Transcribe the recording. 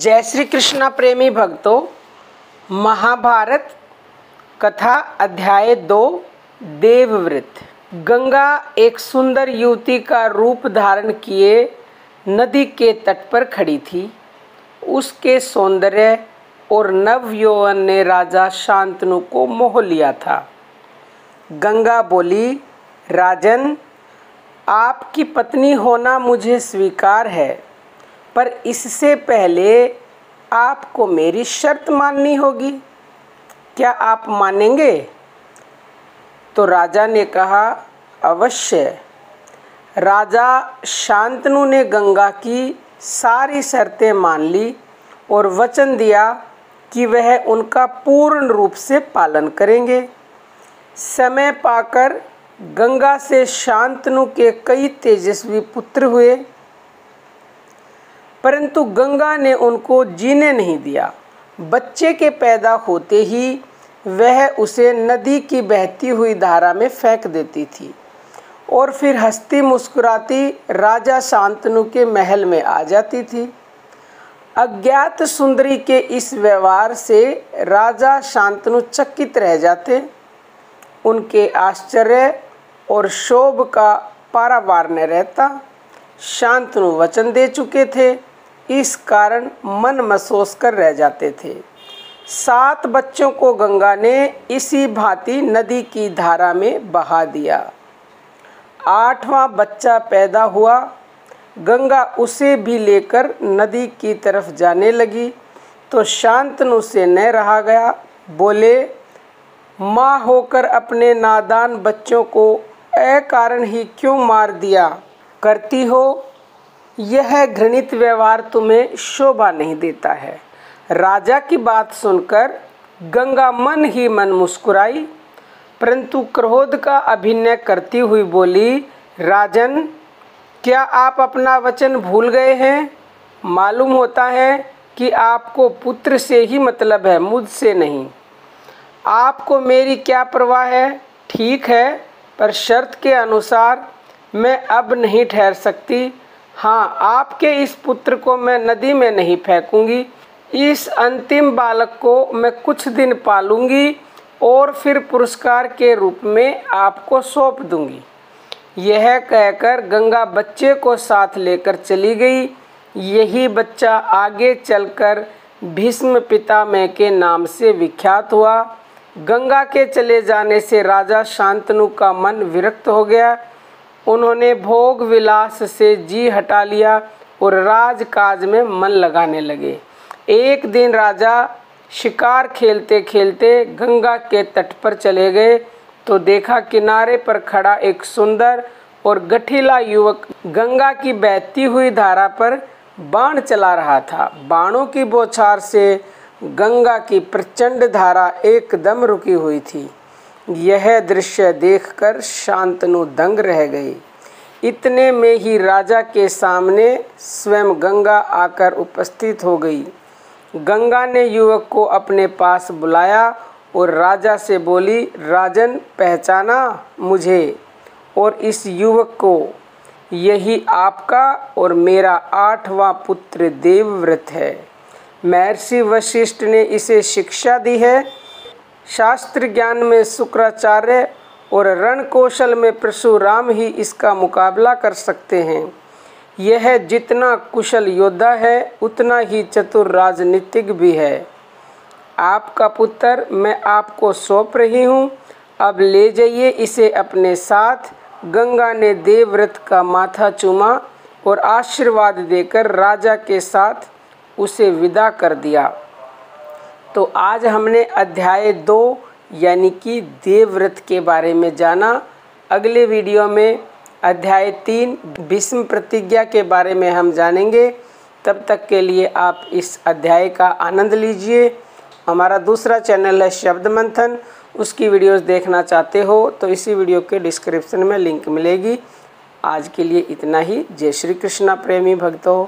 जय श्री कृष्णा प्रेमी भक्तों, महाभारत कथा अध्याय 2 देवव्रत। गंगा एक सुंदर युवती का रूप धारण किए नदी के तट पर खड़ी थी। उसके सौंदर्य और नव यौवन ने राजा शांतनु को मोह लिया था। गंगा बोली, राजन, आपकी पत्नी होना मुझे स्वीकार है, पर इससे पहले आपको मेरी शर्त माननी होगी। क्या आप मानेंगे? तो राजा ने कहा, अवश्य। राजा शांतनु ने गंगा की सारी शर्तें मान ली और वचन दिया कि वह उनका पूर्ण रूप से पालन करेंगे। समय पाकर गंगा से शांतनु के कई तेजस्वी पुत्र हुए, परंतु गंगा ने उनको जीने नहीं दिया। बच्चे के पैदा होते ही वह उसे नदी की बहती हुई धारा में फेंक देती थी और फिर हंसती मुस्कुराती राजा शांतनु के महल में आ जाती थी। अज्ञात सुंदरी के इस व्यवहार से राजा शांतनु चकित रह जाते। उनके आश्चर्य और शोभ का पारावार न रहता। शांतनु वचन दे चुके थे, इस कारण मन महसूस कर रह जाते थे। 7 बच्चों को गंगा ने इसी भांति नदी की धारा में बहा दिया। 8वां बच्चा पैदा हुआ। गंगा उसे भी लेकर नदी की तरफ जाने लगी तो शांतनु से न रहा गया। बोले, माँ होकर अपने नादान बच्चों को अकारण ही क्यों मार दिया करती हो? यह घृणित व्यवहार तुम्हें शोभा नहीं देता है। राजा की बात सुनकर गंगा मन ही मन मुस्कुराई, परंतु क्रोध का अभिनय करती हुई बोली, राजन, क्या आप अपना वचन भूल गए हैं? मालूम होता है कि आपको पुत्र से ही मतलब है, मुझसे नहीं। आपको मेरी क्या परवाह है? ठीक है, पर शर्त के अनुसार मैं अब नहीं ठहर सकती। हाँ, आपके इस पुत्र को मैं नदी में नहीं फेंकूंगी। इस अंतिम बालक को मैं कुछ दिन पालूंगी और फिर पुरस्कार के रूप में आपको सौंप दूंगी। यह कहकर गंगा बच्चे को साथ लेकर चली गई। यही बच्चा आगे चलकर भीष्म पितामह के नाम से विख्यात हुआ। गंगा के चले जाने से राजा शांतनु का मन विरक्त हो गया। उन्होंने भोग विलास से जी हटा लिया और राजकाज में मन लगाने लगे। एक दिन राजा शिकार खेलते खेलते गंगा के तट पर चले गए तो देखा किनारे पर खड़ा एक सुंदर और गठीला युवक गंगा की बहती हुई धारा पर बाण चला रहा था। बाणों की बौछार से गंगा की प्रचंड धारा एकदम रुकी हुई थी। यह दृश्य देखकर शांतनु दंग रह गई। इतने में ही राजा के सामने स्वयं गंगा आकर उपस्थित हो गई। गंगा ने युवक को अपने पास बुलाया और राजा से बोली, राजन, पहचाना मुझे और इस युवक को? यही आपका और मेरा 8वां पुत्र देवव्रत है। महर्षि वशिष्ठ ने इसे शिक्षा दी है। शास्त्र ज्ञान में शुक्राचार्य और रण कौशल में परशुराम ही इसका मुकाबला कर सकते हैं। यह जितना कुशल योद्धा है उतना ही चतुर राजनीतिक भी है। आपका पुत्र मैं आपको सौंप रही हूँ, अब ले जाइए इसे अपने साथ। गंगा ने देवव्रत का माथा चूमा और आशीर्वाद देकर राजा के साथ उसे विदा कर दिया। तो आज हमने अध्याय 2 यानी कि देवव्रत के बारे में जाना। अगले वीडियो में अध्याय 3 भीष्म प्रतिज्ञा के बारे में हम जानेंगे। तब तक के लिए आप इस अध्याय का आनंद लीजिए। हमारा दूसरा चैनल है शब्द मंथन, उसकी वीडियोस देखना चाहते हो तो इसी वीडियो के डिस्क्रिप्शन में लिंक मिलेगी। आज के लिए इतना ही। जय श्री कृष्णा प्रेमी भक्तों।